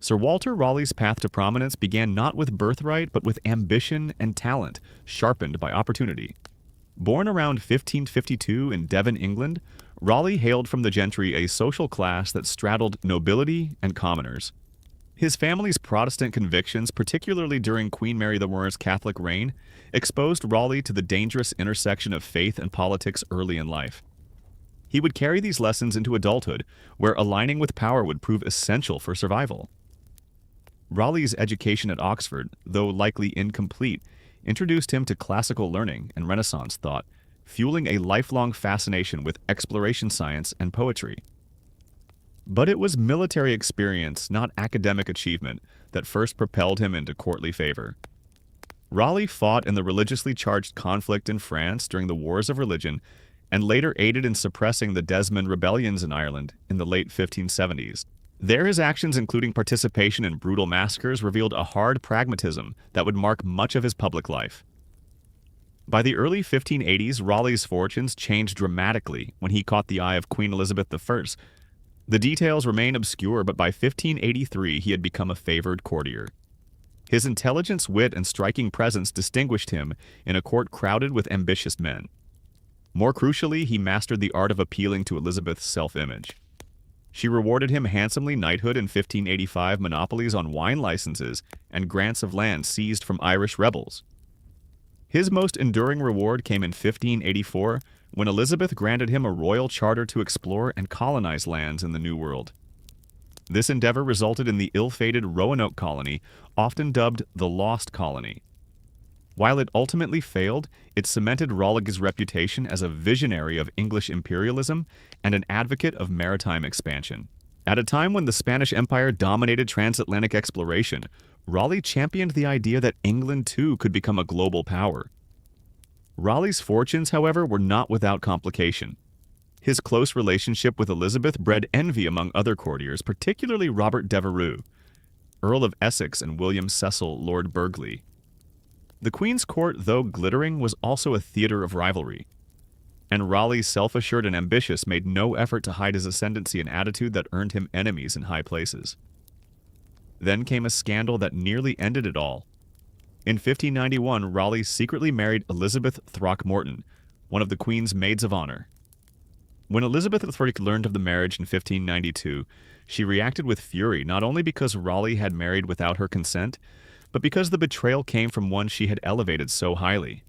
Sir Walter Raleigh's path to prominence began not with birthright but with ambition and talent, sharpened by opportunity. Born around 1552 in Devon, England, Raleigh hailed from the gentry, a social class that straddled nobility and commoners. His family's Protestant convictions, particularly during Queen Mary I's Catholic reign, exposed Raleigh to the dangerous intersection of faith and politics early in life. He would carry these lessons into adulthood, where aligning with power would prove essential for survival. Raleigh's education at Oxford, though likely incomplete, introduced him to classical learning and Renaissance thought, fueling a lifelong fascination with exploration science and poetry. But it was military experience, not academic achievement, that first propelled him into courtly favor. Raleigh fought in the religiously charged conflict in France during the Wars of Religion and later aided in suppressing the Desmond rebellions in Ireland in the late 1570s. There, his actions, including participation in brutal massacres, revealed a hard pragmatism that would mark much of his public life. By the early 1580s, Raleigh's fortunes changed dramatically when he caught the eye of Queen Elizabeth I. The details remain obscure, but by 1583 he had become a favored courtier. His intelligence, wit, and striking presence distinguished him in a court crowded with ambitious men. More crucially, he mastered the art of appealing to Elizabeth's self-image. She rewarded him handsomely knighthood in 1585, monopolies on wine licenses, and grants of land seized from Irish rebels. His most enduring reward came in 1584, when Elizabeth granted him a royal charter to explore and colonize lands in the New World. This endeavor resulted in the ill-fated Roanoke colony, often dubbed the Lost Colony. While it ultimately failed, it cemented Raleigh's reputation as a visionary of English imperialism and an advocate of maritime expansion. At a time when the Spanish Empire dominated transatlantic exploration, Raleigh championed the idea that England too could become a global power. Raleigh's fortunes, however, were not without complication. His close relationship with Elizabeth bred envy among other courtiers, particularly Robert Devereux, Earl of Essex, and William Cecil, Lord Burghley. The Queen's court, though glittering, was also a theater of rivalry, and Raleigh, self-assured and ambitious, made no effort to hide his ascendancy, an attitude that earned him enemies in high places. Then came a scandal that nearly ended it all. In 1591, Raleigh secretly married Elizabeth Throckmorton, one of the Queen's maids of honor. When Elizabeth III learned of the marriage in 1592, she reacted with fury, not only because Raleigh had married without her consent, but because the betrayal came from one she had elevated so highly.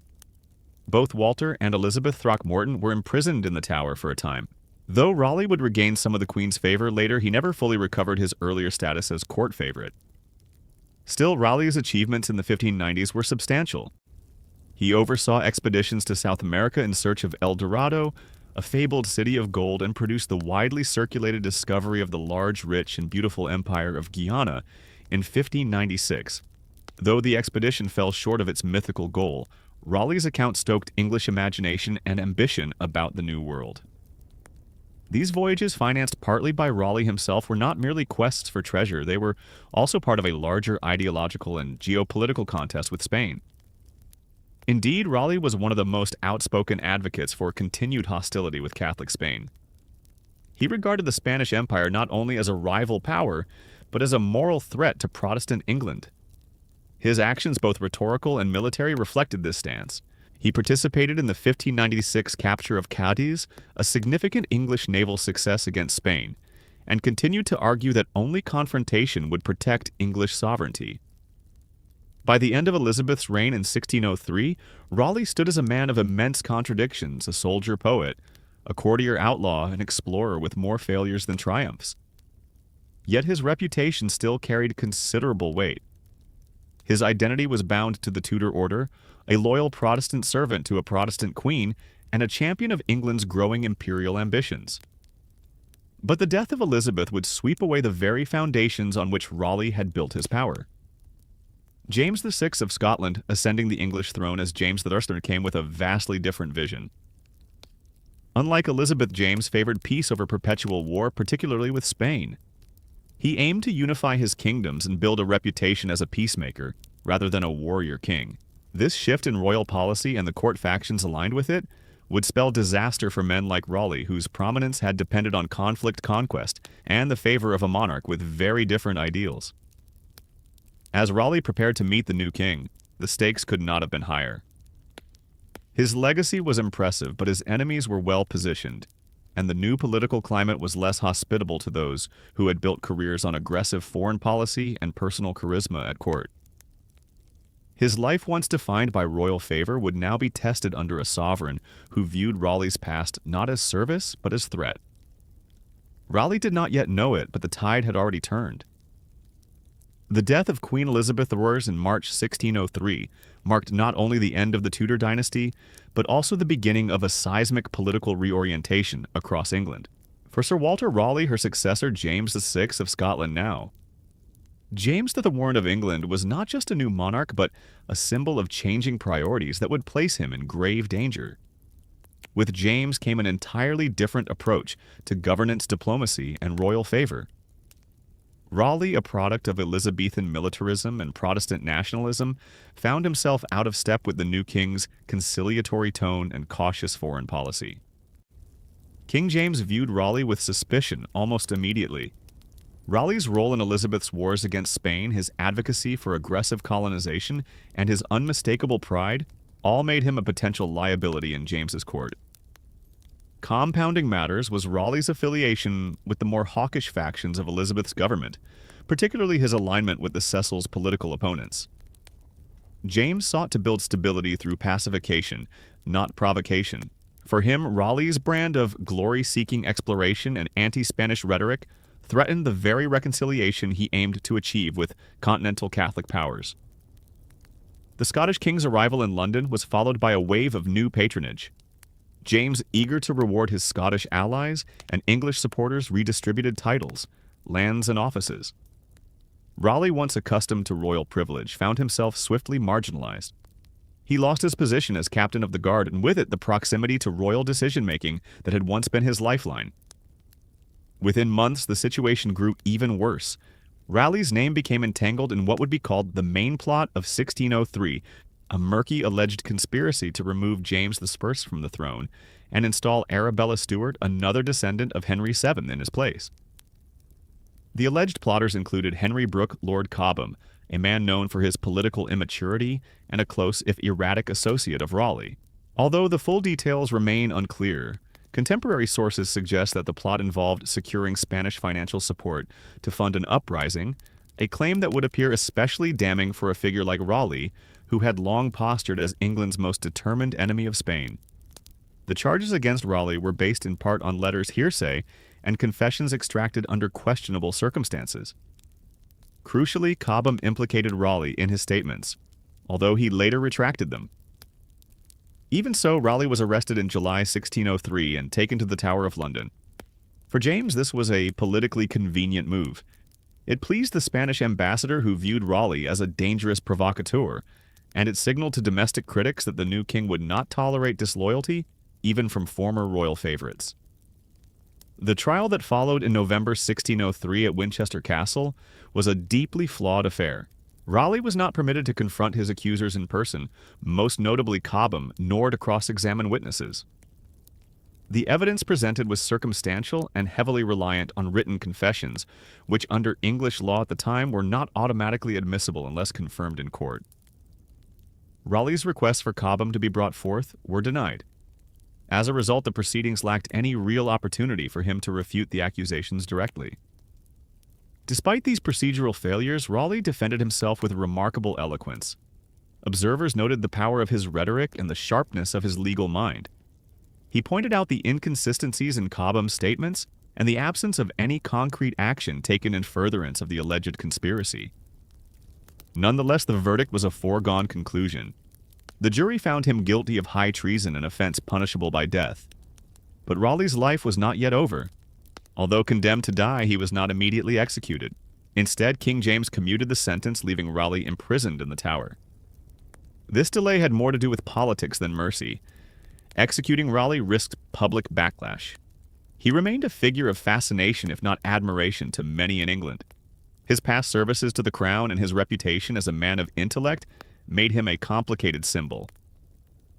Both Walter and Elizabeth Throckmorton were imprisoned in the Tower for a time. Though Raleigh would regain some of the Queen's favor later, he never fully recovered his earlier status as court favorite. Still, Raleigh's achievements in the 1590s were substantial. He oversaw expeditions to South America in search of El Dorado, a fabled city of gold, and produced the widely circulated discovery of the large, rich, and beautiful empire of Guyana in 1596. Though the expedition fell short of its mythical goal, Raleigh's account stoked English imagination and ambition about the New World. These voyages, financed partly by Raleigh himself, were not merely quests for treasure. They were also part of a larger ideological and geopolitical contest with Spain. Indeed, Raleigh was one of the most outspoken advocates for continued hostility with Catholic Spain. He regarded the Spanish Empire not only as a rival power, but as a moral threat to Protestant England. His actions, both rhetorical and military, reflected this stance. He participated in the 1596 capture of Cadiz, a significant English naval success against Spain, and continued to argue that only confrontation would protect English sovereignty. By the end of Elizabeth's reign in 1603, Raleigh stood as a man of immense contradictions, a soldier-poet, a courtier outlaw, an explorer with more failures than triumphs. Yet his reputation still carried considerable weight. His identity was bound to the Tudor order, a loyal Protestant servant to a Protestant queen, and a champion of England's growing imperial ambitions. But the death of Elizabeth would sweep away the very foundations on which Raleigh had built his power. James VI of Scotland, ascending the English throne as James III, came with a vastly different vision. Unlike Elizabeth, James favored peace over perpetual war, particularly with Spain. He aimed to unify his kingdoms and build a reputation as a peacemaker, rather than a warrior king. This shift in royal policy and the court factions aligned with it would spell disaster for men like Raleigh, whose prominence had depended on conflict conquest and the favor of a monarch with very different ideals. As Raleigh prepared to meet the new king, the stakes could not have been higher. His legacy was impressive, but his enemies were well positioned, and the new political climate was less hospitable to those who had built careers on aggressive foreign policy and personal charisma at court. His life, once defined by royal favor, would now be tested under a sovereign who viewed Raleigh's past not as service, but as threat. Raleigh did not yet know it, but the tide had already turned. The death of Queen Elizabeth I in March 1603 marked not only the end of the Tudor dynasty, but also the beginning of a seismic political reorientation across England. For Sir Walter Raleigh, her successor James VI of Scotland now. James the Warren of England was not just a new monarch, but a symbol of changing priorities that would place him in grave danger. With James came an entirely different approach to governance, diplomacy, and royal favor. Raleigh, a product of Elizabethan militarism and Protestant nationalism, found himself out of step with the new king's conciliatory tone and cautious foreign policy. King James viewed Raleigh with suspicion almost immediately. Raleigh's role in Elizabeth's wars against Spain, his advocacy for aggressive colonization, and his unmistakable pride all made him a potential liability in James's court. Compounding matters was Raleigh's affiliation with the more hawkish factions of Elizabeth's government, particularly his alignment with the Cecil's political opponents. James sought to build stability through pacification, not provocation. For him, Raleigh's brand of glory-seeking exploration and anti-Spanish rhetoric threatened the very reconciliation he aimed to achieve with continental Catholic powers. The Scottish king's arrival in London was followed by a wave of new patronage. James, eager to reward his Scottish allies, and English supporters redistributed titles, lands, and offices. Raleigh, once accustomed to royal privilege, found himself swiftly marginalized. He lost his position as captain of the guard, and with it the proximity to royal decision-making that had once been his lifeline. Within months, the situation grew even worse. Raleigh's name became entangled in what would be called the main plot of 1603, a murky alleged conspiracy to remove James I from the throne and install Arabella Stuart, another descendant of Henry VII, in his place. The alleged plotters included Henry Brooke, Lord Cobham, a man known for his political immaturity and a close, if erratic, associate of Raleigh. Although the full details remain unclear, contemporary sources suggest that the plot involved securing Spanish financial support to fund an uprising, a claim that would appear especially damning for a figure like Raleigh, who had long postured as England's most determined enemy of Spain. The charges against Raleigh were based in part on letters hearsay and confessions extracted under questionable circumstances. Crucially, Cobham implicated Raleigh in his statements, although he later retracted them. Even so, Raleigh was arrested in July 1603 and taken to the Tower of London. For James, this was a politically convenient move. It pleased the Spanish ambassador, who viewed Raleigh as a dangerous provocateur, and it signaled to domestic critics that the new king would not tolerate disloyalty, even from former royal favorites. The trial that followed in November 1603 at Winchester Castle was a deeply flawed affair. Raleigh was not permitted to confront his accusers in person, most notably Cobham, nor to cross-examine witnesses. The evidence presented was circumstantial and heavily reliant on written confessions, which under English law at the time were not automatically admissible unless confirmed in court. Raleigh's requests for Cobham to be brought forth were denied. As a result, the proceedings lacked any real opportunity for him to refute the accusations directly. Despite these procedural failures, Raleigh defended himself with remarkable eloquence. Observers noted the power of his rhetoric and the sharpness of his legal mind. He pointed out the inconsistencies in Cobham's statements and the absence of any concrete action taken in furtherance of the alleged conspiracy. Nonetheless, the verdict was a foregone conclusion. The jury found him guilty of high treason, an offense punishable by death. But Raleigh's life was not yet over. Although condemned to die, he was not immediately executed. Instead, King James commuted the sentence, leaving Raleigh imprisoned in the Tower. This delay had more to do with politics than mercy. Executing Raleigh risked public backlash. He remained a figure of fascination, if not admiration, to many in England. His past services to the crown and his reputation as a man of intellect made him a complicated symbol.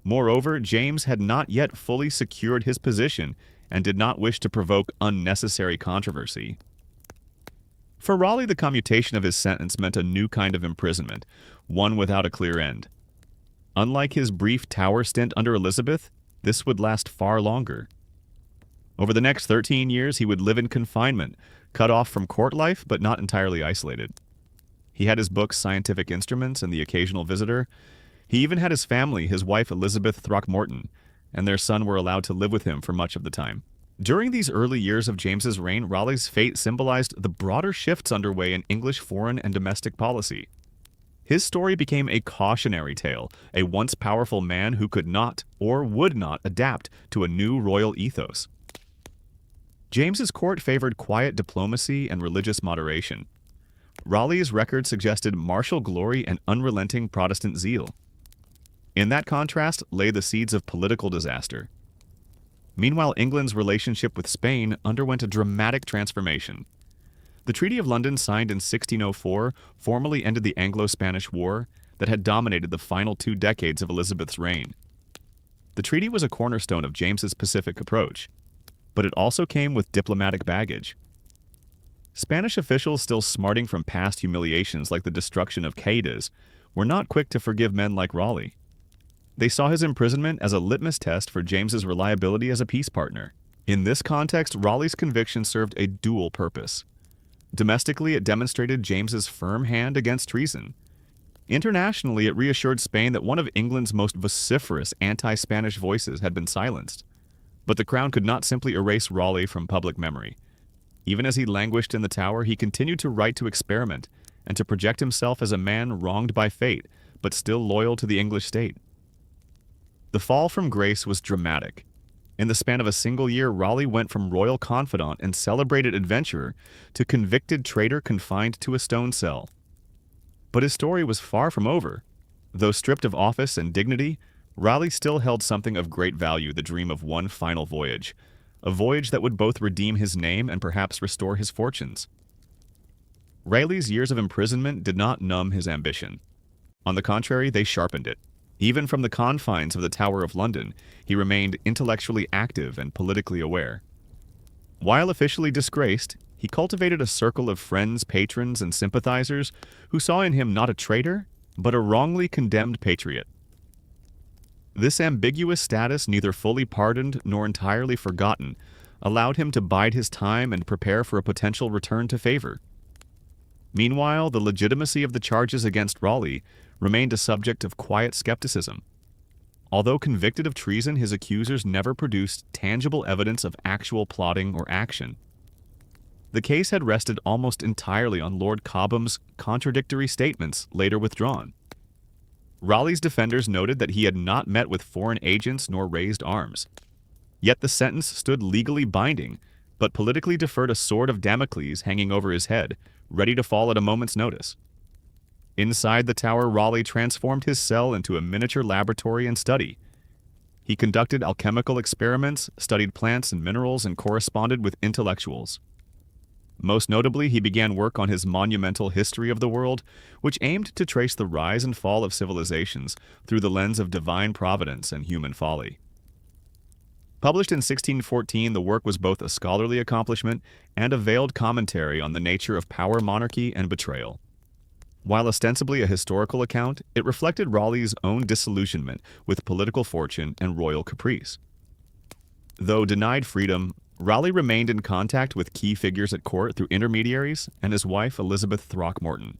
Moreover, James had not yet fully secured his position and did not wish to provoke unnecessary controversy. For Raleigh, the commutation of his sentence meant a new kind of imprisonment, one without a clear end. Unlike his brief Tower stint under Elizabeth, this would last far longer. Over the next 13 years, he would live in confinement, cut off from court life but not entirely isolated. He had his books, Scientific Instruments, and The Occasional Visitor. He even had his family, his wife Elizabeth Throckmorton, and their son were allowed to live with him for much of the time. During these early years of James's reign, Raleigh's fate symbolized the broader shifts underway in English foreign and domestic policy. His story became a cautionary tale, a once powerful man who could not or would not adapt to a new royal ethos. James's court favored quiet diplomacy and religious moderation. Raleigh's record suggested martial glory and unrelenting Protestant zeal. In that contrast lay the seeds of political disaster. Meanwhile, England's relationship with Spain underwent a dramatic transformation. The Treaty of London, signed in 1604, formally ended the Anglo-Spanish War that had dominated the final 2 decades of Elizabeth's reign. The treaty was a cornerstone of James's Pacific approach, but it also came with diplomatic baggage. Spanish officials, still smarting from past humiliations like the destruction of Cadiz, were not quick to forgive men like Raleigh. They saw his imprisonment as a litmus test for James's reliability as a peace partner. In this context, Raleigh's conviction served a dual purpose. Domestically, it demonstrated James's firm hand against treason. Internationally, it reassured Spain that one of England's most vociferous anti-Spanish voices had been silenced. But the Crown could not simply erase Raleigh from public memory. Even as he languished in the Tower, he continued to write to experiment and to project himself as a man wronged by fate, but still loyal to the English state. The fall from grace was dramatic. In the span of a single year, Raleigh went from royal confidant and celebrated adventurer to convicted traitor confined to a stone cell. But his story was far from over. Though stripped of office and dignity, Raleigh still held something of great value: the dream of one final voyage, a voyage that would both redeem his name and perhaps restore his fortunes. Raleigh's years of imprisonment did not numb his ambition. On the contrary, they sharpened it. Even from the confines of the Tower of London, he remained intellectually active and politically aware. While officially disgraced, he cultivated a circle of friends, patrons, and sympathizers who saw in him not a traitor, but a wrongly condemned patriot. This ambiguous status, neither fully pardoned nor entirely forgotten, allowed him to bide his time and prepare for a potential return to favor. Meanwhile, the legitimacy of the charges against Raleigh remained a subject of quiet skepticism. Although convicted of treason, his accusers never produced tangible evidence of actual plotting or action. The case had rested almost entirely on Lord Cobham's contradictory statements, later withdrawn. Raleigh's defenders noted that he had not met with foreign agents nor raised arms. Yet the sentence stood legally binding, but politically deferred, a sword of Damocles hanging over his head, ready to fall at a moment's notice. Inside the Tower, Raleigh transformed his cell into a miniature laboratory and study. He conducted alchemical experiments, studied plants and minerals, and corresponded with intellectuals. Most notably, he began work on his monumental History of the World, which aimed to trace the rise and fall of civilizations through the lens of divine providence and human folly. Published in 1614, the work was both a scholarly accomplishment and a veiled commentary on the nature of power, monarchy, and betrayal. While ostensibly a historical account, it reflected Raleigh's own disillusionment with political fortune and royal caprice. Though denied freedom, Raleigh remained in contact with key figures at court through intermediaries and his wife Elizabeth Throckmorton.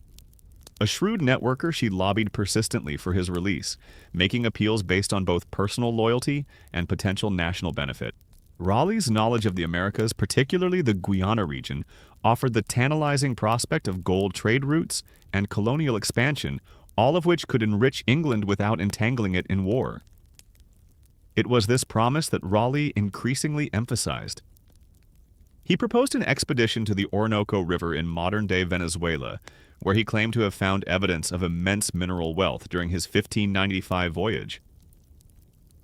A shrewd networker, she lobbied persistently for his release, making appeals based on both personal loyalty and potential national benefit. Raleigh's knowledge of the Americas, particularly the Guyana region, offered the tantalizing prospect of gold trade routes and colonial expansion, all of which could enrich England without entangling it in war. It was this promise that Raleigh increasingly emphasized. He proposed an expedition to the Orinoco River in modern-day Venezuela, where he claimed to have found evidence of immense mineral wealth during his 1595 voyage.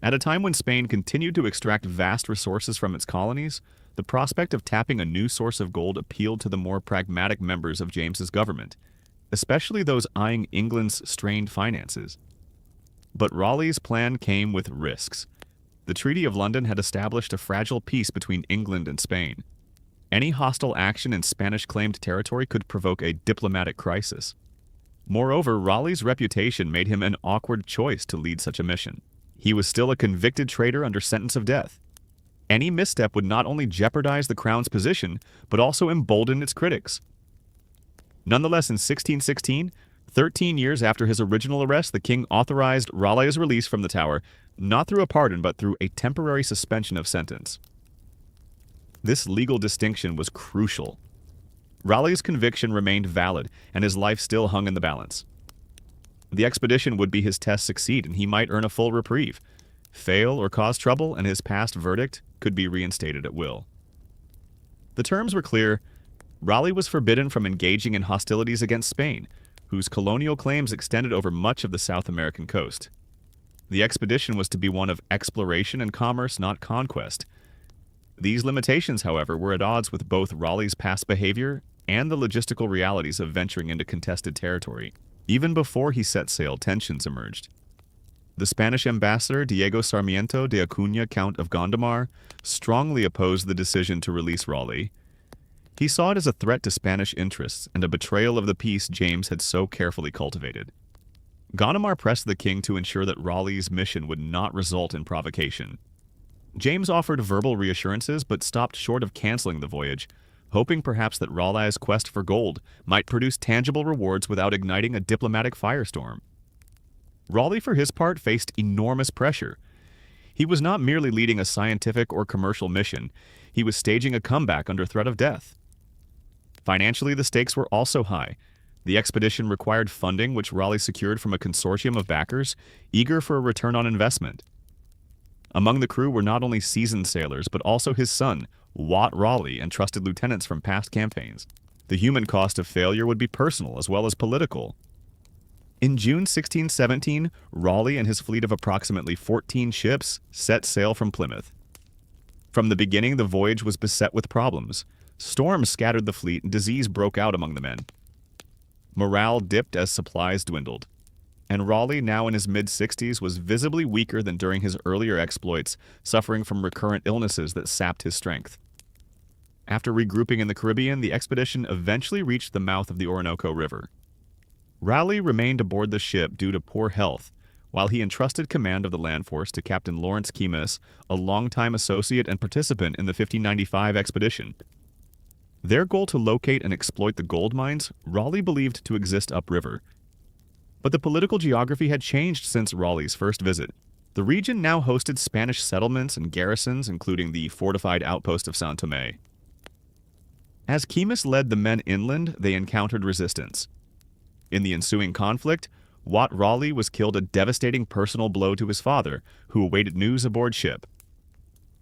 At a time when Spain continued to extract vast resources from its colonies, the prospect of tapping a new source of gold appealed to the more pragmatic members of James's government, especially those eyeing England's strained finances. But Raleigh's plan came with risks. The Treaty of London had established a fragile peace between England and Spain. Any hostile action in Spanish-claimed territory could provoke a diplomatic crisis. Moreover, Raleigh's reputation made him an awkward choice to lead such a mission. He was still a convicted traitor under sentence of death. Any misstep would not only jeopardize the crown's position, but also embolden its critics. Nonetheless, in 1616, 13 years after his original arrest, the king authorized Raleigh's release from the Tower, not through a pardon but through a temporary suspension of sentence. This legal distinction was crucial. Raleigh's conviction remained valid, and his life still hung in the balance. The expedition would be his test succeed, and he might earn a full reprieve. Fail or cause trouble, and his past verdict could be reinstated at will. The terms were clear. Raleigh was forbidden from engaging in hostilities against Spain, whose colonial claims extended over much of the South American coast. The expedition was to be one of exploration and commerce, not conquest. These limitations, however, were at odds with both Raleigh's past behavior and the logistical realities of venturing into contested territory. Even before he set sail, tensions emerged. The Spanish ambassador Diego Sarmiento de Acuña, Count of Gondomar, strongly opposed the decision to release Raleigh. He saw it as a threat to Spanish interests and a betrayal of the peace James had so carefully cultivated. Gondomar pressed the king to ensure that Raleigh's mission would not result in provocation. James offered verbal reassurances but stopped short of canceling the voyage, hoping perhaps that Raleigh's quest for gold might produce tangible rewards without igniting a diplomatic firestorm. Raleigh, for his part, faced enormous pressure. He was not merely leading a scientific or commercial mission, he was staging a comeback under threat of death. Financially, the stakes were also high. The expedition required funding which Raleigh secured from a consortium of backers, eager for a return on investment. Among the crew were not only seasoned sailors, but also his son, Wat Raleigh, and trusted lieutenants from past campaigns. The human cost of failure would be personal as well as political. In June 1617, Raleigh and his fleet of approximately 14 ships set sail from Plymouth. From the beginning, the voyage was beset with problems. Storms scattered the fleet and disease broke out among the men. Morale dipped as supplies dwindled, and Raleigh, now in his mid-60s, was visibly weaker than during his earlier exploits, suffering from recurrent illnesses that sapped his strength. After regrouping in the Caribbean, the expedition eventually reached the mouth of the Orinoco River. Raleigh remained aboard the ship due to poor health, while he entrusted command of the land force to Captain Lawrence Keymis, a longtime associate and participant in the 1595 expedition. Their goal to locate and exploit the gold mines Raleigh believed to exist upriver. But the political geography had changed since Raleigh's first visit. The region now hosted Spanish settlements and garrisons, including the fortified outpost of San Tomé. As Keymis led the men inland, they encountered resistance. In the ensuing conflict, Wat Raleigh was killed, a devastating personal blow to his father, who awaited news aboard ship.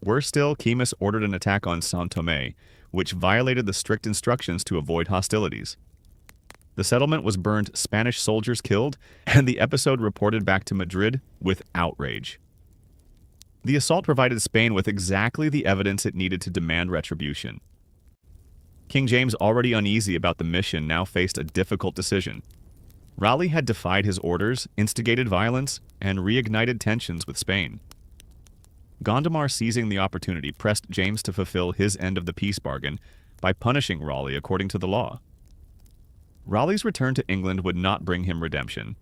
Worse still, Keymis ordered an attack on San Tomé, which violated the strict instructions to avoid hostilities. The settlement was burned, Spanish soldiers killed, and the episode reported back to Madrid with outrage. The assault provided Spain with exactly the evidence it needed to demand retribution. King James, already uneasy about the mission, now faced a difficult decision. Raleigh had defied his orders, instigated violence, and reignited tensions with Spain. Gondomar, seizing the opportunity, pressed James to fulfill his end of the peace bargain by punishing Raleigh according to the law. Raleigh's return to England would not bring him redemption.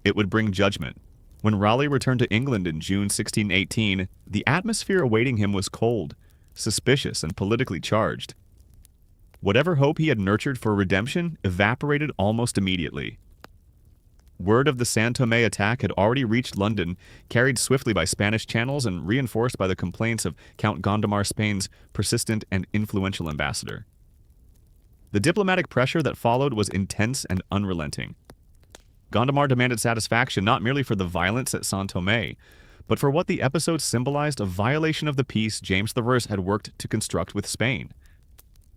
It would bring judgment. When Raleigh returned to England in June 1618, the atmosphere awaiting him was cold, suspicious, and politically charged. Whatever hope he had nurtured for redemption evaporated almost immediately. Word of the San Tomé attack had already reached London, carried swiftly by Spanish channels and reinforced by the complaints of Count Gondomar, Spain's persistent and influential ambassador. The diplomatic pressure that followed was intense and unrelenting. Gondomar demanded satisfaction not merely for the violence at San Tomé, but for what the episode symbolized: a violation of the peace James I had worked to construct with Spain.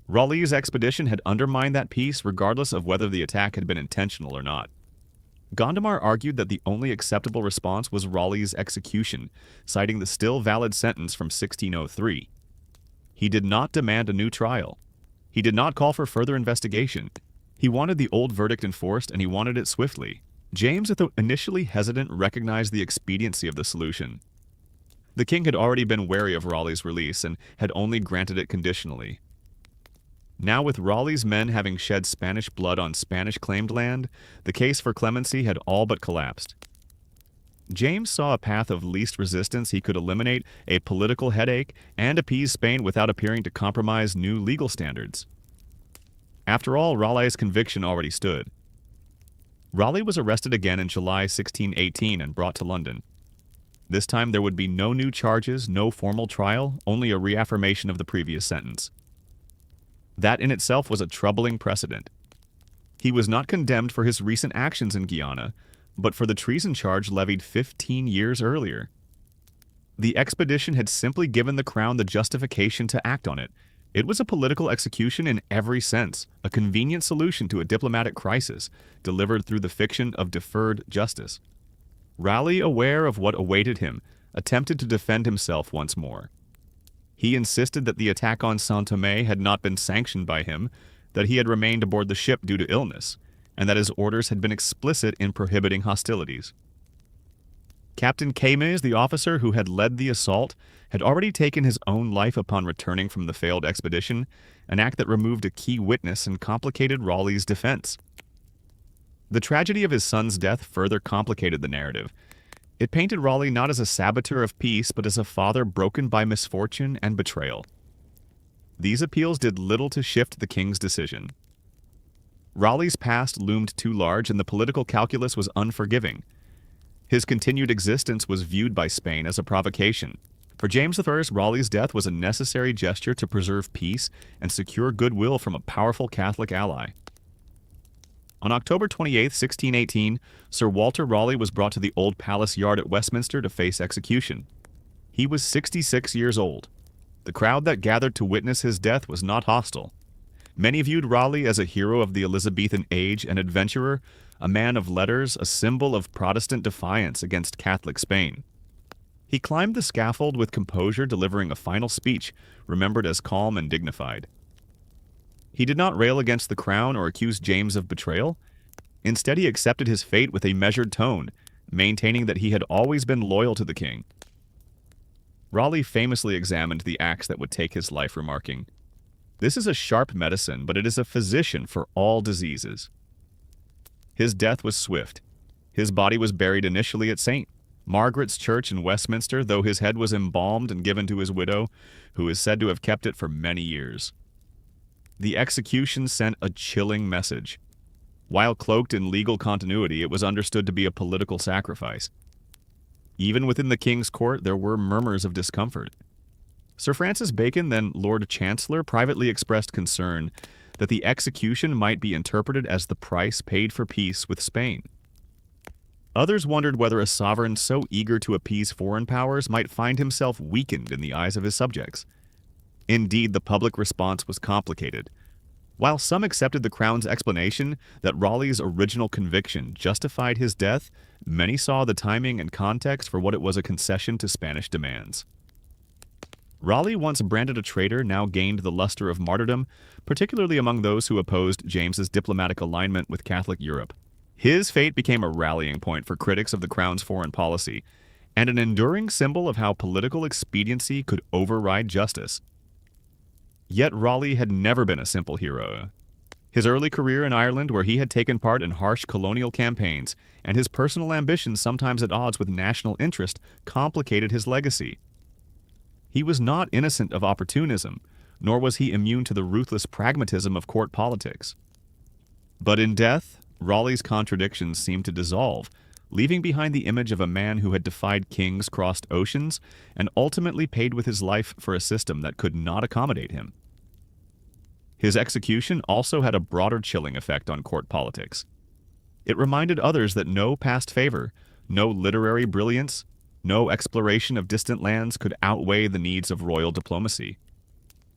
Raleigh's expedition had undermined that peace regardless of whether the attack had been intentional or not. Gondomar argued that the only acceptable response was Raleigh's execution, citing the still valid sentence from 1603. He did not demand a new trial. He did not call for further investigation. He wanted the old verdict enforced, and he wanted it swiftly. James, though initially hesitant, recognized the expediency of the solution. The king had already been wary of Raleigh's release and had only granted it conditionally. Now, with Raleigh's men having shed Spanish blood on Spanish-claimed land, the case for clemency had all but collapsed. James saw a path of least resistance. He could eliminate a political headache and appease Spain without appearing to compromise new legal standards. After all, Raleigh's conviction already stood. Raleigh was arrested again in July 1618 and brought to London. This time there would be no new charges, no formal trial, only a reaffirmation of the previous sentence. That in itself was a troubling precedent. He was not condemned for his recent actions in Guyana, but for the treason charge levied 15 years earlier. The expedition had simply given the crown the justification to act on it. It was a political execution in every sense, a convenient solution to a diplomatic crisis, delivered through the fiction of deferred justice. Raleigh, aware of what awaited him, attempted to defend himself once more. He insisted that the attack on Saint Thomé had not been sanctioned by him, that he had remained aboard the ship due to illness, and that his orders had been explicit in prohibiting hostilities. Captain Cames, the officer who had led the assault, had already taken his own life upon returning from the failed expedition, an act that removed a key witness and complicated Raleigh's defense. The tragedy of his son's death further complicated the narrative. It painted Raleigh not as a saboteur of peace, but as a father broken by misfortune and betrayal. These appeals did little to shift the king's decision. Raleigh's past loomed too large, and the political calculus was unforgiving. His continued existence was viewed by Spain as a provocation. For James I, Raleigh's death was a necessary gesture to preserve peace and secure goodwill from a powerful Catholic ally. On October 28, 1618, Sir Walter Raleigh was brought to the Old Palace Yard at Westminster to face execution. He was 66 years old. The crowd that gathered to witness his death was not hostile. Many viewed Raleigh as a hero of the Elizabethan age, an adventurer, a man of letters, a symbol of Protestant defiance against Catholic Spain. He climbed the scaffold with composure, delivering a final speech, remembered as calm and dignified. He did not rail against the crown or accuse James of betrayal. Instead, he accepted his fate with a measured tone, maintaining that he had always been loyal to the king. Raleigh famously examined the axe that would take his life, remarking, "This is a sharp medicine, but it is a physician for all diseases." His death was swift. His body was buried initially at St. Margaret's Church in Westminster, though his head was embalmed and given to his widow, who is said to have kept it for many years. The execution sent a chilling message. While cloaked in legal continuity, it was understood to be a political sacrifice. Even within the king's court, there were murmurs of discomfort. Sir Francis Bacon, then Lord Chancellor, privately expressed concern that the execution might be interpreted as the price paid for peace with Spain. Others wondered whether a sovereign so eager to appease foreign powers might find himself weakened in the eyes of his subjects. Indeed, the public response was complicated. While some accepted the crown's explanation that Raleigh's original conviction justified his death, many saw the timing and context for what it was, a concession to Spanish demands. Raleigh, once branded a traitor, now gained the luster of martyrdom, particularly among those who opposed James's diplomatic alignment with Catholic Europe. His fate became a rallying point for critics of the crown's foreign policy, and an enduring symbol of how political expediency could override justice. Yet Raleigh had never been a simple hero. His early career in Ireland, where he had taken part in harsh colonial campaigns, and his personal ambitions, sometimes at odds with national interest, complicated his legacy. He was not innocent of opportunism, nor was he immune to the ruthless pragmatism of court politics. But in death, Raleigh's contradictions seemed to dissolve, leaving behind the image of a man who had defied kings, crossed oceans, and ultimately paid with his life for a system that could not accommodate him. His execution also had a broader chilling effect on court politics. It reminded others that no past favor, no literary brilliance, no exploration of distant lands could outweigh the needs of royal diplomacy.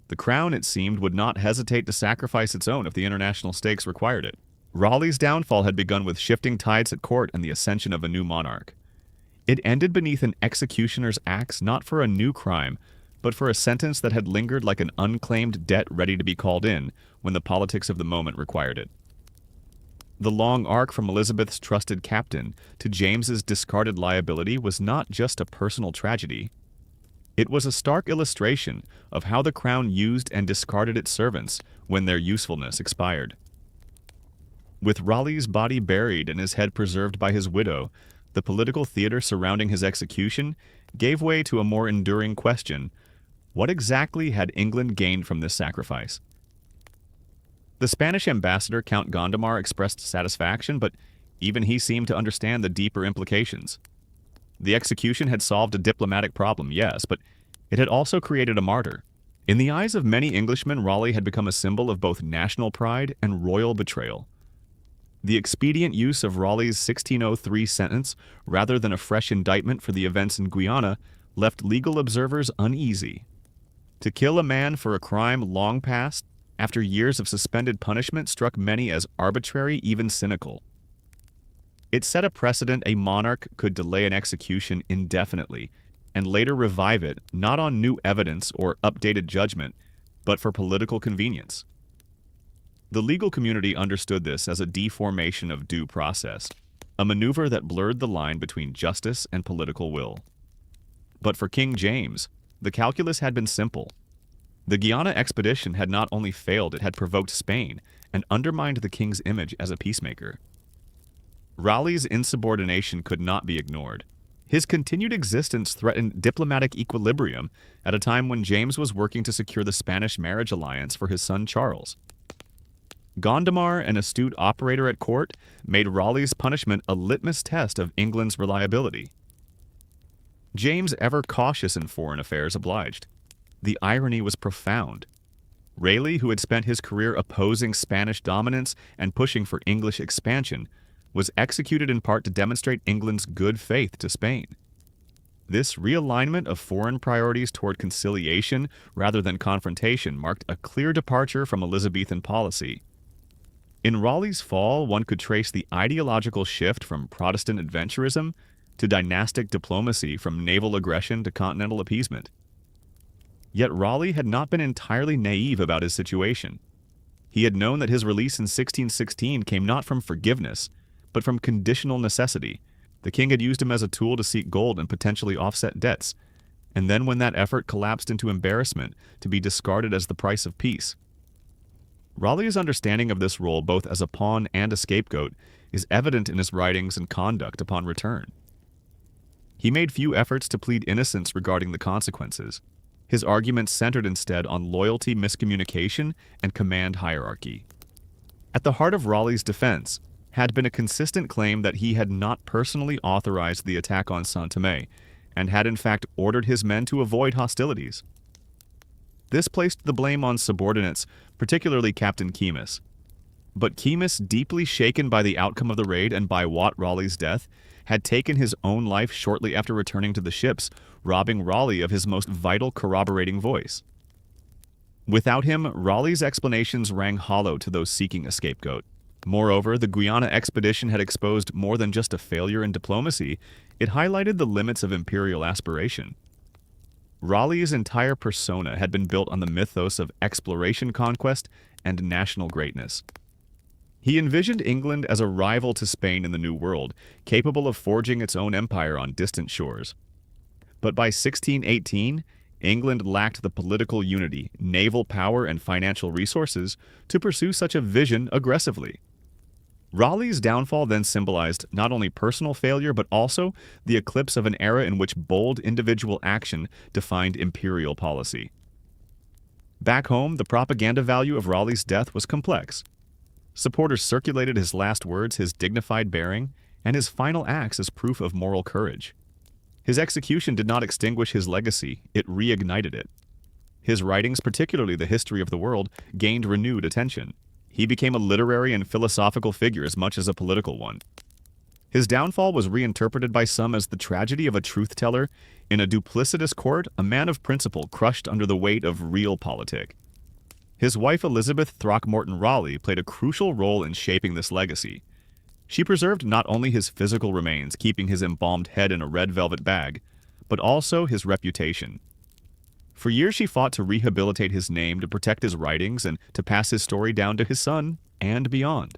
The crown, it seemed, would not hesitate to sacrifice its own if the international stakes required it. Raleigh's downfall had begun with shifting tides at court and the ascension of a new monarch. It ended beneath an executioner's axe, not for a new crime, but for a sentence that had lingered like an unclaimed debt ready to be called in when the politics of the moment required it. The long arc from Elizabeth's trusted captain to James's discarded liability was not just a personal tragedy. It was a stark illustration of how the crown used and discarded its servants when their usefulness expired. With Raleigh's body buried and his head preserved by his widow, the political theater surrounding his execution gave way to a more enduring question: what exactly had England gained from this sacrifice? The Spanish ambassador, Count Gondomar, expressed satisfaction, but even he seemed to understand the deeper implications. The execution had solved a diplomatic problem, yes, but it had also created a martyr. In the eyes of many Englishmen, Raleigh had become a symbol of both national pride and royal betrayal. The expedient use of Raleigh's 1603 sentence, rather than a fresh indictment for the events in Guyana, left legal observers uneasy. To kill a man for a crime long past, after years of suspended punishment, struck many as arbitrary, even cynical. It set a precedent a monarch could delay an execution indefinitely, and later revive it not on new evidence or updated judgment, but for political convenience. The legal community understood this as a deformation of due process, a maneuver that blurred the line between justice and political will. But for King James, the calculus had been simple. The Guyana expedition had not only failed, it had provoked Spain and undermined the king's image as a peacemaker. Raleigh's insubordination could not be ignored. His continued existence threatened diplomatic equilibrium at a time when James was working to secure the Spanish marriage alliance for his son Charles. Gondomar, an astute operator at court, made Raleigh's punishment a litmus test of England's reliability. James, ever cautious in foreign affairs, obliged. The irony was profound. Raleigh, who had spent his career opposing Spanish dominance and pushing for English expansion, was executed in part to demonstrate England's good faith to Spain. This realignment of foreign priorities toward conciliation rather than confrontation marked a clear departure from Elizabethan policy. In Raleigh's fall, one could trace the ideological shift from Protestant adventurism to dynastic diplomacy, from naval aggression to continental appeasement. Yet Raleigh had not been entirely naive about his situation. He had known that his release in 1616 came not from forgiveness, but from conditional necessity. The king had used him as a tool to seek gold and potentially offset debts, and then when that effort collapsed into embarrassment, to be discarded as the price of peace. Raleigh's understanding of this role, both as a pawn and a scapegoat, is evident in his writings and conduct upon return. He made few efforts to plead innocence regarding the consequences. His arguments centered instead on loyalty, miscommunication, and command hierarchy. At the heart of Raleigh's defense had been a consistent claim that he had not personally authorized the attack on Saint-Thomé, and had in fact ordered his men to avoid hostilities. This placed the blame on subordinates, particularly Captain Keymis. But Keymis, deeply shaken by the outcome of the raid and by Wat Raleigh's death, had taken his own life shortly after returning to the ships, robbing Raleigh of his most vital corroborating voice. Without him, Raleigh's explanations rang hollow to those seeking a scapegoat. Moreover, the Guyana expedition had exposed more than just a failure in diplomacy, it highlighted the limits of imperial aspiration. Raleigh's entire persona had been built on the mythos of exploration, conquest, and national greatness. He envisioned England as a rival to Spain in the New World, capable of forging its own empire on distant shores. But by 1618, England lacked the political unity, naval power, and financial resources to pursue such a vision aggressively. Raleigh's downfall then symbolized not only personal failure, but also the eclipse of an era in which bold individual action defined imperial policy. Back home, the propaganda value of Raleigh's death was complex. Supporters circulated his last words, his dignified bearing, and his final acts as proof of moral courage. His execution did not extinguish his legacy, it reignited it. His writings, particularly the history of the world, gained renewed attention. He became a literary and philosophical figure as much as a political one. His downfall was reinterpreted by some as the tragedy of a truth-teller in a duplicitous court, a man of principle crushed under the weight of realpolitik. His wife Elizabeth Throckmorton Raleigh played a crucial role in shaping this legacy. She preserved not only his physical remains, keeping his embalmed head in a red velvet bag, but also his reputation. For years she fought to rehabilitate his name, to protect his writings, and to pass his story down to his son and beyond.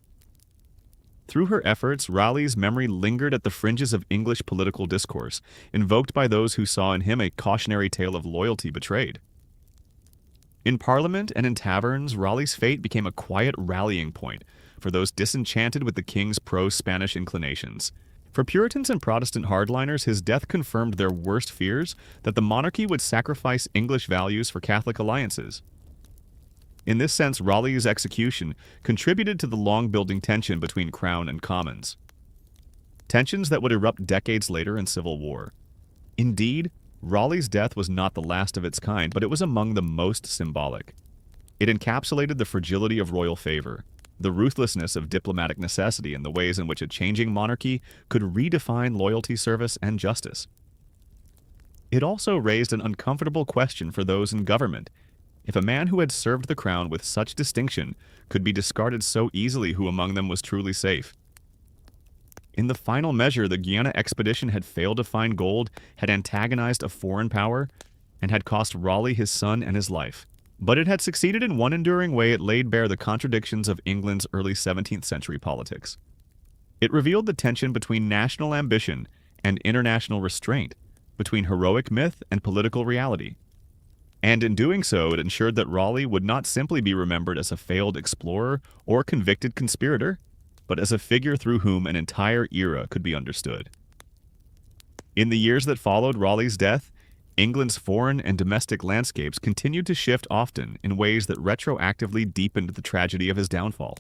Through her efforts, Raleigh's memory lingered at the fringes of English political discourse, invoked by those who saw in him a cautionary tale of loyalty betrayed. In Parliament and in taverns, Raleigh's fate became a quiet rallying point for those disenchanted with the king's pro-Spanish inclinations. For Puritans and Protestant hardliners, his death confirmed their worst fears that the monarchy would sacrifice English values for Catholic alliances. In this sense, Raleigh's execution contributed to the long-building tension between Crown and Commons. Tensions that would erupt decades later in civil war. Indeed, Raleigh's death was not the last of its kind, but it was among the most symbolic. It encapsulated the fragility of royal favor, the ruthlessness of diplomatic necessity, and the ways in which a changing monarchy could redefine loyalty, service, and justice. It also raised an uncomfortable question for those in government. If a man who had served the crown with such distinction could be discarded so easily, who among them was truly safe? In the final measure, the Guiana expedition had failed to find gold, had antagonized a foreign power, and had cost Raleigh his son and his life. But it had succeeded in one enduring way. It laid bare the contradictions of England's early 17th century politics. It revealed the tension between national ambition and international restraint, between heroic myth and political reality. And in doing so, it ensured that Raleigh would not simply be remembered as a failed explorer or convicted conspirator, but as a figure through whom an entire era could be understood. In the years that followed Raleigh's death, England's foreign and domestic landscapes continued to shift, often in ways that retroactively deepened the tragedy of his downfall.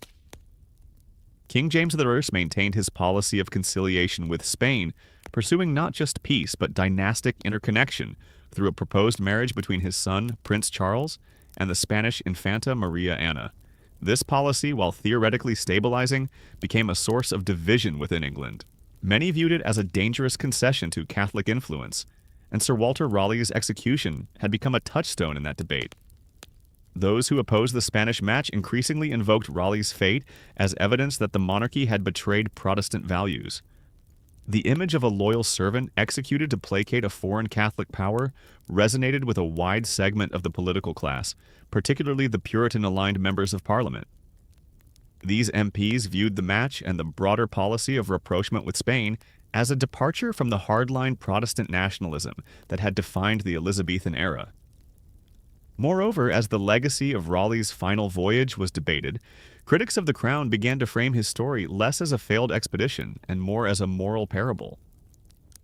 King James I maintained his policy of conciliation with Spain, pursuing not just peace but dynastic interconnection through a proposed marriage between his son, Prince Charles, and the Spanish Infanta Maria Ana. This policy, while theoretically stabilizing, became a source of division within England. Many viewed it as a dangerous concession to Catholic influence, and Sir Walter Raleigh's execution had become a touchstone in that debate. Those who opposed the Spanish match increasingly invoked Raleigh's fate as evidence that the monarchy had betrayed Protestant values. The image of a loyal servant executed to placate a foreign Catholic power resonated with a wide segment of the political class, particularly the Puritan-aligned members of Parliament. These MPs viewed the match and the broader policy of rapprochement with Spain as a departure from the hardline Protestant nationalism that had defined the Elizabethan era. Moreover, as the legacy of Raleigh's final voyage was debated, critics of the crown began to frame his story less as a failed expedition and more as a moral parable.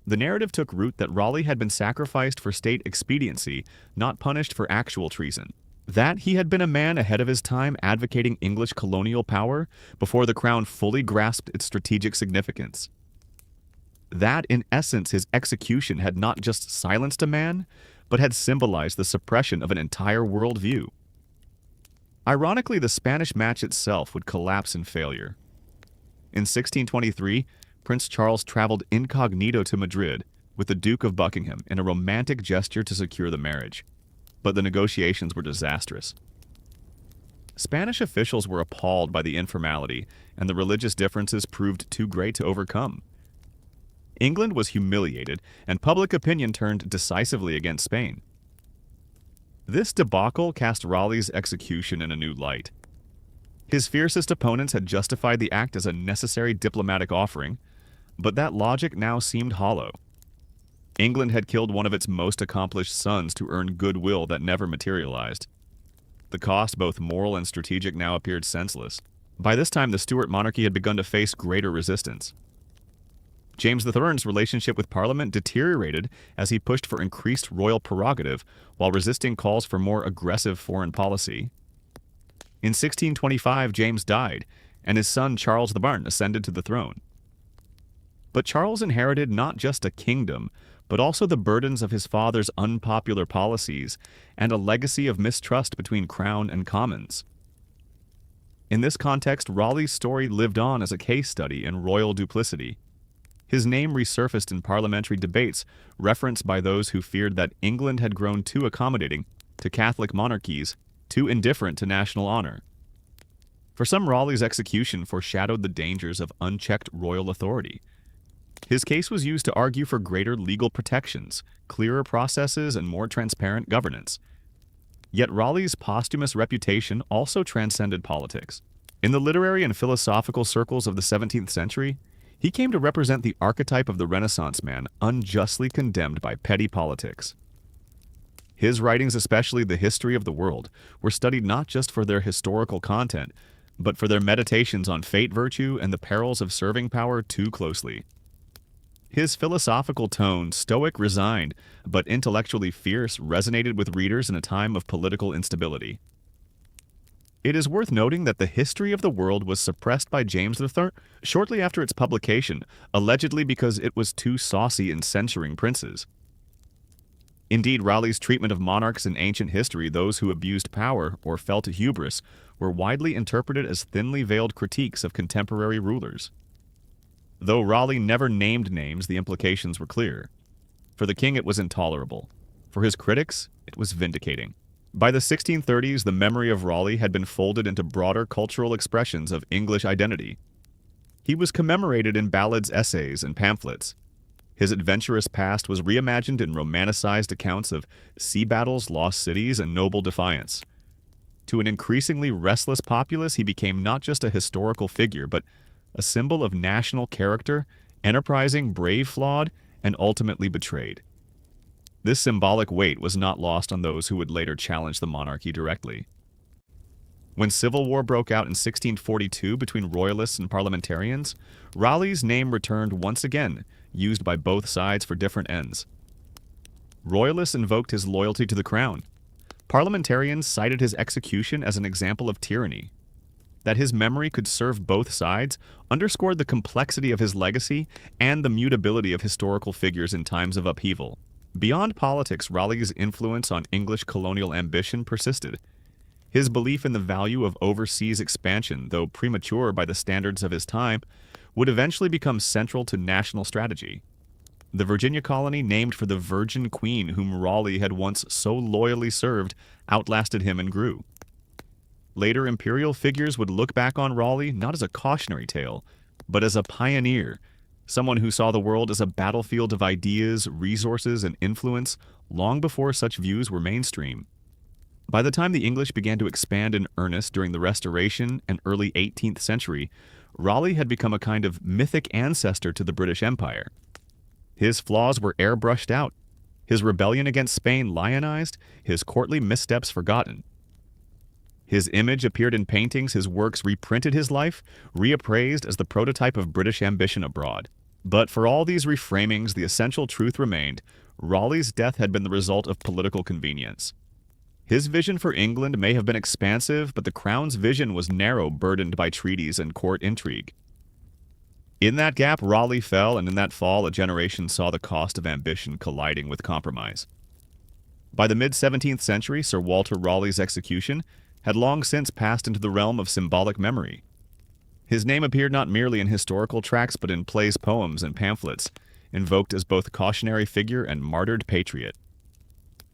The narrative took root that Raleigh had been sacrificed for state expediency, not punished for actual treason. That he had been a man ahead of his time advocating English colonial power before the crown fully grasped its strategic significance. That, in essence, his execution had not just silenced a man, but had symbolized the suppression of an entire worldview. Ironically, the Spanish match itself would collapse in failure. In 1623, Prince Charles traveled incognito to Madrid with the Duke of Buckingham in a romantic gesture to secure the marriage, but the negotiations were disastrous. Spanish officials were appalled by the informality, and the religious differences proved too great to overcome. England was humiliated, and public opinion turned decisively against Spain. This debacle cast Raleigh's execution in a new light. His fiercest opponents had justified the act as a necessary diplomatic offering, but that logic now seemed hollow. England had killed one of its most accomplished sons to earn goodwill that never materialized. The cost, both moral and strategic, now appeared senseless. By this time, the Stuart monarchy had begun to face greater resistance. James III's relationship with Parliament deteriorated as he pushed for increased royal prerogative while resisting calls for more aggressive foreign policy. In 1625, James died, and his son Charles the Barn ascended to the throne. But Charles inherited not just a kingdom, but also the burdens of his father's unpopular policies and a legacy of mistrust between Crown and Commons. In this context, Raleigh's story lived on as a case study in royal duplicity. His name resurfaced in parliamentary debates, referenced by those who feared that England had grown too accommodating to Catholic monarchies, too indifferent to national honor. For some, Raleigh's execution foreshadowed the dangers of unchecked royal authority. His case was used to argue for greater legal protections, clearer processes, and more transparent governance. Yet Raleigh's posthumous reputation also transcended politics. In the literary and philosophical circles of the 17th century, he came to represent the archetype of the Renaissance man unjustly condemned by petty politics. His writings, especially the history of the world, were studied not just for their historical content, but for their meditations on fate, virtue, and the perils of serving power too closely. His philosophical tone, stoic, resigned, but intellectually fierce, resonated with readers in a time of political instability. It is worth noting that the history of the world was suppressed by James III shortly after its publication, allegedly because it was too saucy in censuring princes. Indeed, Raleigh's treatment of monarchs in ancient history, those who abused power or fell to hubris, were widely interpreted as thinly veiled critiques of contemporary rulers. Though Raleigh never named names, the implications were clear. For the king, it was intolerable. For his critics, it was vindicating. By the 1630s, the memory of Raleigh had been folded into broader cultural expressions of English identity. He was commemorated in ballads, essays, and pamphlets. His adventurous past was reimagined in romanticized accounts of sea battles, lost cities, and noble defiance. To an increasingly restless populace, he became not just a historical figure, but a symbol of national character, enterprising, brave, flawed, and ultimately betrayed. This symbolic weight was not lost on those who would later challenge the monarchy directly. When civil war broke out in 1642 between royalists and parliamentarians, Raleigh's name returned once again, used by both sides for different ends. Royalists invoked his loyalty to the crown. Parliamentarians cited his execution as an example of tyranny. That his memory could serve both sides underscored the complexity of his legacy and the mutability of historical figures in times of upheaval. Beyond politics, Raleigh's influence on English colonial ambition persisted. His belief in the value of overseas expansion, though premature by the standards of his time, would eventually become central to national strategy. The Virginia colony, named for the Virgin Queen whom Raleigh had once so loyally served, outlasted him and grew. Later imperial figures would look back on Raleigh not as a cautionary tale, but as a pioneer, someone who saw the world as a battlefield of ideas, resources, and influence long before such views were mainstream. By the time the English began to expand in earnest during the Restoration and early 18th century, Raleigh had become a kind of mythic ancestor to the British Empire. His flaws were airbrushed out, his rebellion against Spain lionized, his courtly missteps forgotten. His image appeared in paintings, his works reprinted his life, reappraised as the prototype of British ambition abroad. But for all these reframings, the essential truth remained: Raleigh's death had been the result of political convenience. His vision for England may have been expansive, but the crown's vision was narrow, burdened by treaties and court intrigue. In that gap, Raleigh fell, and in that fall, a generation saw the cost of ambition colliding with compromise. By the mid-17th century, Sir Walter Raleigh's execution had long since passed into the realm of symbolic memory. His name appeared not merely in historical tracts, but in plays, poems, and pamphlets, invoked as both cautionary figure and martyred patriot.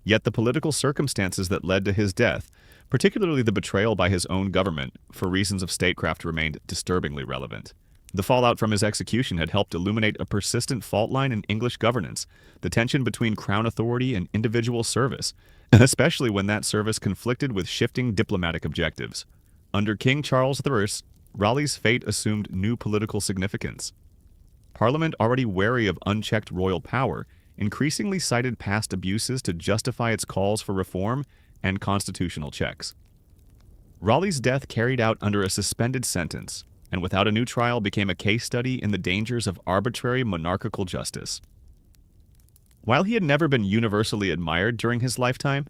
Yet the political circumstances that led to his death, particularly the betrayal by his own government, for reasons of statecraft, remained disturbingly relevant. The fallout from his execution had helped illuminate a persistent fault line in English governance, the tension between crown authority and individual service, especially when that service conflicted with shifting diplomatic objectives. Under King Charles I, Raleigh's fate assumed new political significance. Parliament, already wary of unchecked royal power, increasingly cited past abuses to justify its calls for reform and constitutional checks. Raleigh's death, carried out under a suspended sentence, and without a new trial, became a case study in the dangers of arbitrary monarchical justice. While he had never been universally admired during his lifetime,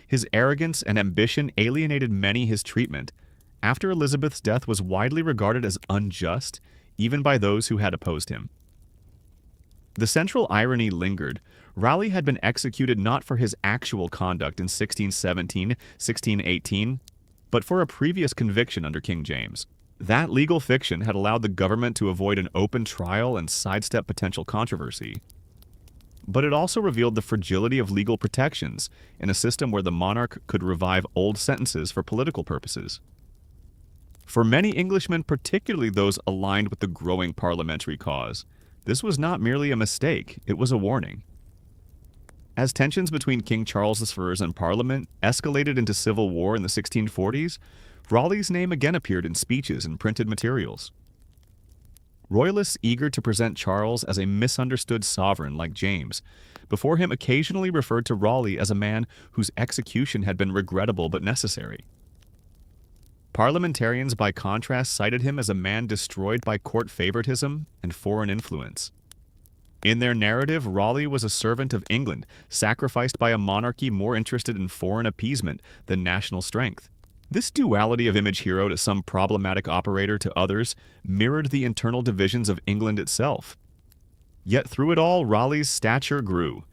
his arrogance and ambition alienated many. His treatment after Elizabeth's death was widely regarded as unjust, even by those who had opposed him. The central irony lingered. Raleigh had been executed not for his actual conduct in 1617, 1618, but for a previous conviction under King James. That legal fiction had allowed the government to avoid an open trial and sidestep potential controversy. But it also revealed the fragility of legal protections in a system where the monarch could revive old sentences for political purposes. For many Englishmen, particularly those aligned with the growing parliamentary cause, this was not merely a mistake, it was a warning. As tensions between King Charles I and Parliament escalated into civil war in the 1640s, Raleigh's name again appeared in speeches and printed materials. Royalists eager to present Charles as a misunderstood sovereign like James, before him occasionally referred to Raleigh as a man whose execution had been regrettable but necessary. Parliamentarians, by contrast, cited him as a man destroyed by court favoritism and foreign influence. In their narrative, Raleigh was a servant of England, sacrificed by a monarchy more interested in foreign appeasement than national strength. This duality of image hero to some problematic operator to others mirrored the internal divisions of England itself. Yet through it all, Raleigh's stature grew.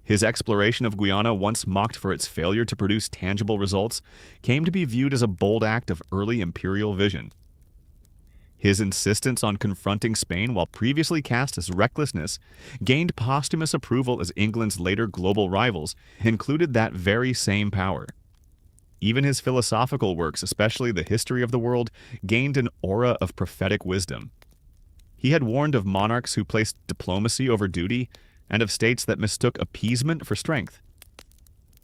His exploration of Guyana, once mocked for its failure to produce tangible results, came to be viewed as a bold act of early imperial vision. His insistence on confronting Spain, while previously cast as recklessness, gained posthumous approval as England's later global rivals included that very same power. Even his philosophical works, especially the history of the world, gained an aura of prophetic wisdom. He had warned of monarchs who placed diplomacy over duty, and of states that mistook appeasement for strength.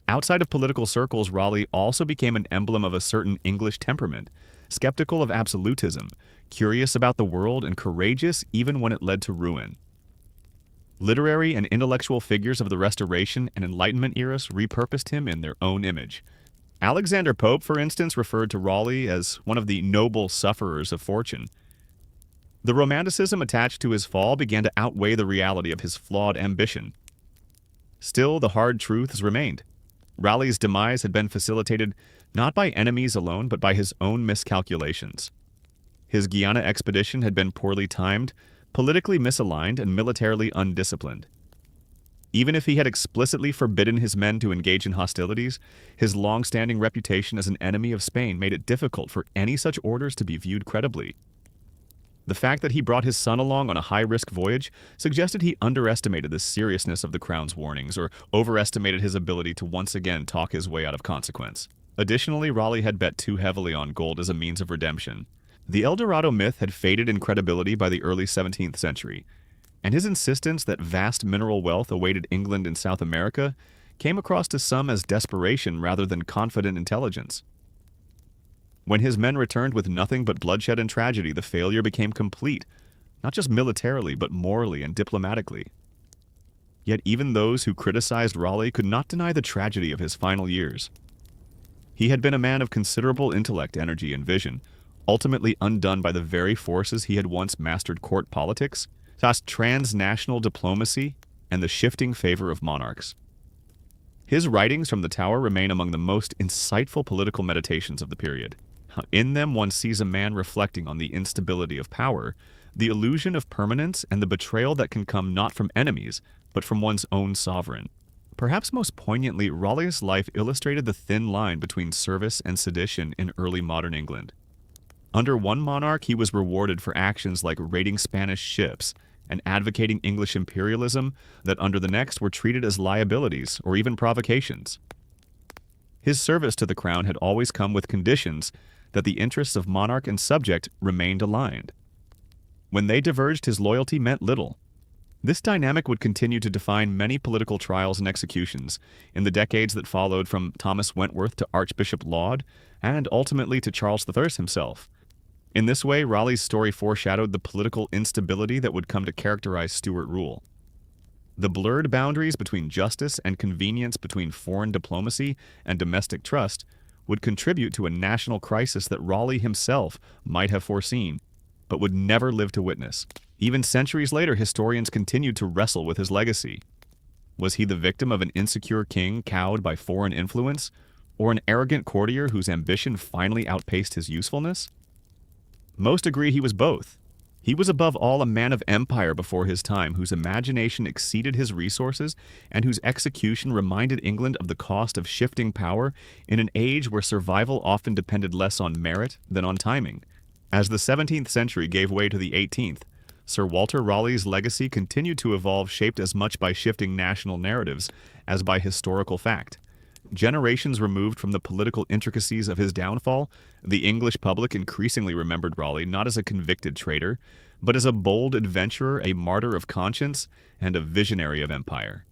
Outside of political circles, Raleigh also became an emblem of a certain English temperament, skeptical of absolutism, curious about the world, and courageous even when it led to ruin. Literary and intellectual figures of the Restoration and Enlightenment eras repurposed him in their own image. Alexander Pope, for instance, referred to Raleigh as one of the noble sufferers of fortune. The romanticism attached to his fall began to outweigh the reality of his flawed ambition. Still, the hard truths remained. Raleigh's demise had been facilitated not by enemies alone, but by his own miscalculations. His Guyana expedition had been poorly timed, politically misaligned, and militarily undisciplined. Even if he had explicitly forbidden his men to engage in hostilities, his long-standing reputation as an enemy of Spain made it difficult for any such orders to be viewed credibly. The fact that he brought his son along on a high-risk voyage suggested he underestimated the seriousness of the Crown's warnings or overestimated his ability to once again talk his way out of consequence. Additionally, Raleigh had bet too heavily on gold as a means of redemption. The El Dorado myth had faded in credibility by the early 17th century, and his insistence that vast mineral wealth awaited England and South America came across to some as desperation rather than confident intelligence. When his men returned with nothing but bloodshed and tragedy, the failure became complete, not just militarily, but morally and diplomatically. Yet even those who criticized Raleigh could not deny the tragedy of his final years. He had been a man of considerable intellect, energy, and vision, ultimately undone by the very forces he had once mastered court politics, tossed transnational diplomacy, and the shifting favor of monarchs. His writings from the Tower remain among the most insightful political meditations of the period. In them, one sees a man reflecting on the instability of power, the illusion of permanence, and the betrayal that can come not from enemies, but from one's own sovereign. Perhaps most poignantly, Raleigh's life illustrated the thin line between service and sedition in early modern England. Under one monarch, he was rewarded for actions like raiding Spanish ships and advocating English imperialism that under the next were treated as liabilities or even provocations. His service to the crown had always come with conditions that the interests of monarch and subject remained aligned. When they diverged, his loyalty meant little. This dynamic would continue to define many political trials and executions in the decades that followed, from Thomas Wentworth to Archbishop Laud, and ultimately to Charles I himself. In this way, Raleigh's story foreshadowed the political instability that would come to characterize Stuart rule. The blurred boundaries between justice and convenience, between foreign diplomacy and domestic trust, would contribute to a national crisis that Raleigh himself might have foreseen, but would never live to witness. Even centuries later, historians continued to wrestle with his legacy. Was he the victim of an insecure king cowed by foreign influence, or an arrogant courtier whose ambition finally outpaced his usefulness? Most agree he was both. He was above all a man of empire before his time, whose imagination exceeded his resources and whose execution reminded England of the cost of shifting power in an age where survival often depended less on merit than on timing. As the 17th century gave way to the 18th, Sir Walter Raleigh's legacy continued to evolve, shaped as much by shifting national narratives as by historical fact. Generations removed from the political intricacies of his downfall, the English public increasingly remembered Raleigh not as a convicted traitor, but as a bold adventurer, a martyr of conscience, and a visionary of empire.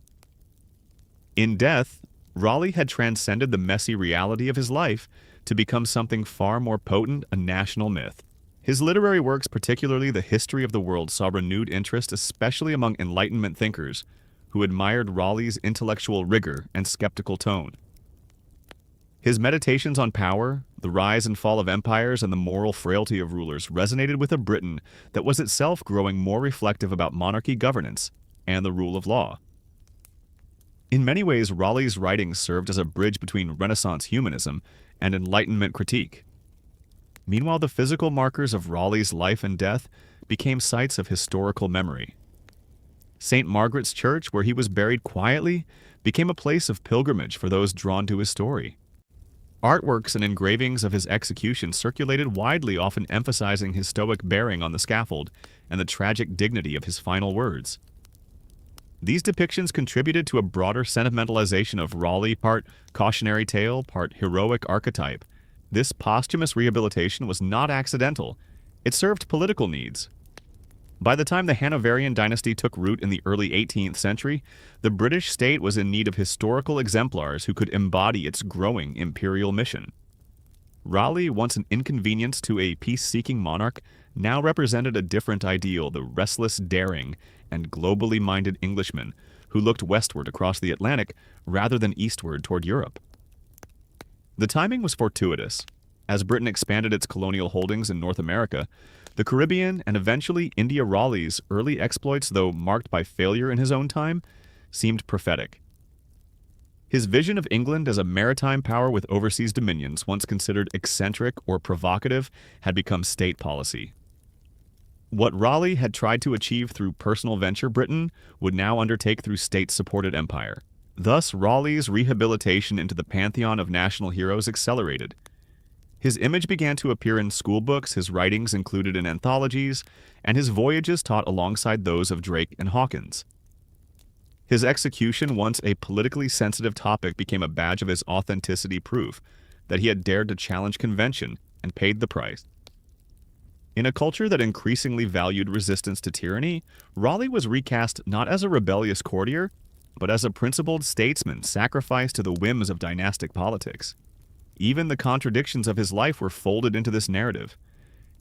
In death, Raleigh had transcended the messy reality of his life to become something far more potent, a national myth. His literary works, particularly The History of the World, saw renewed interest, especially among Enlightenment thinkers, who admired Raleigh's intellectual rigor and skeptical tone. His meditations on power, the rise and fall of empires, and the moral frailty of rulers resonated with a Britain that was itself growing more reflective about monarchy governance and the rule of law. In many ways, Raleigh's writings served as a bridge between Renaissance humanism and Enlightenment critique. Meanwhile, the physical markers of Raleigh's life and death became sites of historical memory. St. Margaret's Church, where he was buried quietly, became a place of pilgrimage for those drawn to his story. Artworks and engravings of his execution circulated widely, often emphasizing his stoic bearing on the scaffold and the tragic dignity of his final words. These depictions contributed to a broader sentimentalization of Raleigh, part cautionary tale, part heroic archetype. This posthumous rehabilitation was not accidental. It served political needs. By the time the Hanoverian dynasty took root in the early 18th century, the British state was in need of historical exemplars who could embody its growing imperial mission. Raleigh, once an inconvenience to a peace-seeking monarch, now represented a different ideal, the restless, daring, and globally minded Englishman who looked westward across the Atlantic rather than eastward toward Europe. The timing was fortuitous. As Britain expanded its colonial holdings in North America, the Caribbean and eventually India, Raleigh's early exploits, though marked by failure in his own time, seemed prophetic. His vision of England as a maritime power with overseas dominions, once considered eccentric or provocative, had become state policy. What Raleigh had tried to achieve through personal venture, Britain would now undertake through state-supported empire. Thus, Raleigh's rehabilitation into the pantheon of national heroes accelerated. His image began to appear in schoolbooks, his writings included in anthologies, and his voyages taught alongside those of Drake and Hawkins. His execution, once a politically sensitive topic, became a badge of his authenticity, proof that he had dared to challenge convention and paid the price. In a culture that increasingly valued resistance to tyranny, Raleigh was recast not as a rebellious courtier, but as a principled statesman sacrificed to the whims of dynastic politics. Even the contradictions of his life were folded into this narrative.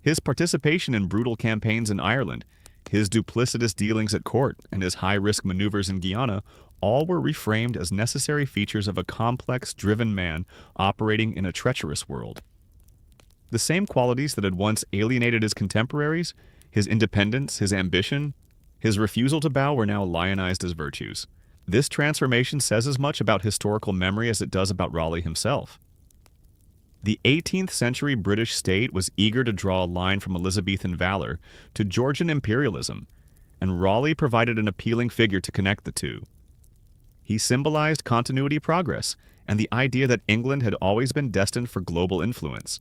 His participation in brutal campaigns in Ireland, his duplicitous dealings at court, and his high-risk maneuvers in Guyana all were reframed as necessary features of a complex, driven man operating in a treacherous world. The same qualities that had once alienated his contemporaries, his independence, his ambition, his refusal to bow, were now lionized as virtues. This transformation says as much about historical memory as it does about Raleigh himself. The 18th century British state was eager to draw a line from Elizabethan valor to Georgian imperialism, and Raleigh provided an appealing figure to connect the two. He symbolized continuity, progress, and the idea that England had always been destined for global influence.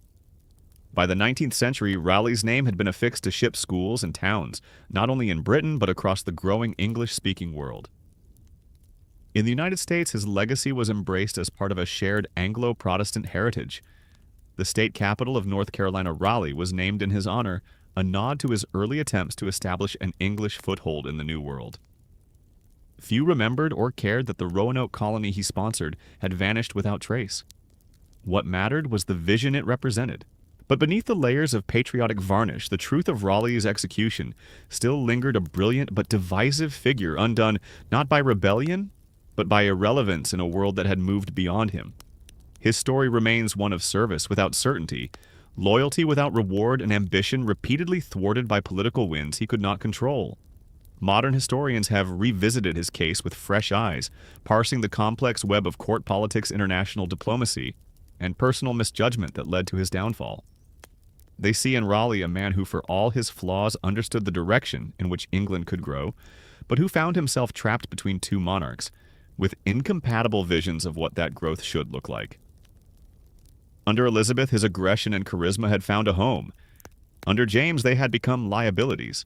By the 19th century, Raleigh's name had been affixed to ship schools and towns, not only in Britain but across the growing English-speaking world. In the United States, his legacy was embraced as part of a shared Anglo-Protestant heritage. The state capital of North Carolina, Raleigh, was named in his honor, a nod to his early attempts to establish an English foothold in the New World. Few remembered or cared that the Roanoke colony he sponsored had vanished without trace. What mattered was the vision it represented. But beneath the layers of patriotic varnish, the truth of Raleigh's execution still lingered, a brilliant but divisive figure, undone not by rebellion, but by irrelevance in a world that had moved beyond him. His story remains one of service without certainty, loyalty without reward, and ambition repeatedly thwarted by political winds he could not control. Modern historians have revisited his case with fresh eyes, parsing the complex web of court politics, international diplomacy, and personal misjudgment that led to his downfall. They see in Raleigh a man who, for all his flaws, understood the direction in which England could grow, but who found himself trapped between two monarchs, with incompatible visions of what that growth should look like. Under Elizabeth, his aggression and charisma had found a home. Under James, they had become liabilities.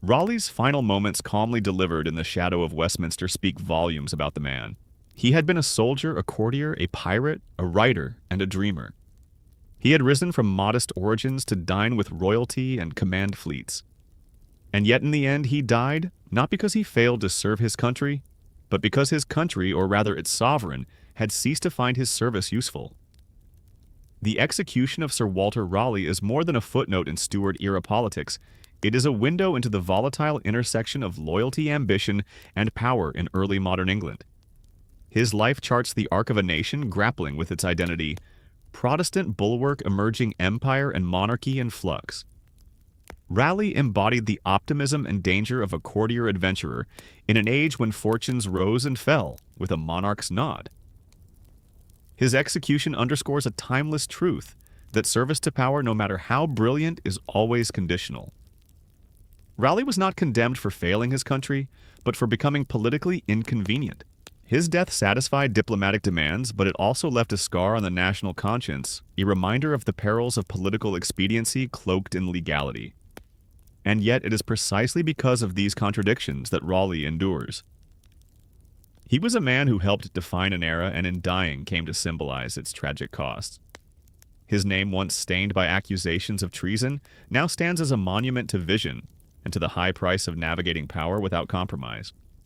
Raleigh's final moments, calmly delivered in the shadow of Westminster, speak volumes about the man. He had been a soldier, a courtier, a pirate, a writer, and a dreamer. He had risen from modest origins to dine with royalty and command fleets. And yet in the end he died, not because he failed to serve his country, but because his country, or rather its sovereign, had ceased to find his service useful. The execution of Sir Walter Raleigh is more than a footnote in Stuart-era politics. It is a window into the volatile intersection of loyalty, ambition, and power in early modern England. His life charts the arc of a nation grappling with its identity, Protestant bulwark, emerging empire, and monarchy in flux. Raleigh embodied the optimism and danger of a courtier adventurer in an age when fortunes rose and fell with a monarch's nod. His execution underscores a timeless truth that service to power, no matter how brilliant, is always conditional. Raleigh was not condemned for failing his country, but for becoming politically inconvenient. His death satisfied diplomatic demands, but it also left a scar on the national conscience, a reminder of the perils of political expediency cloaked in legality. And yet it is precisely because of these contradictions that Raleigh endures. He was a man who helped define an era and in dying came to symbolize its tragic costs. His name, once stained by accusations of treason, now stands as a monument to vision and to the high price of navigating power without compromise.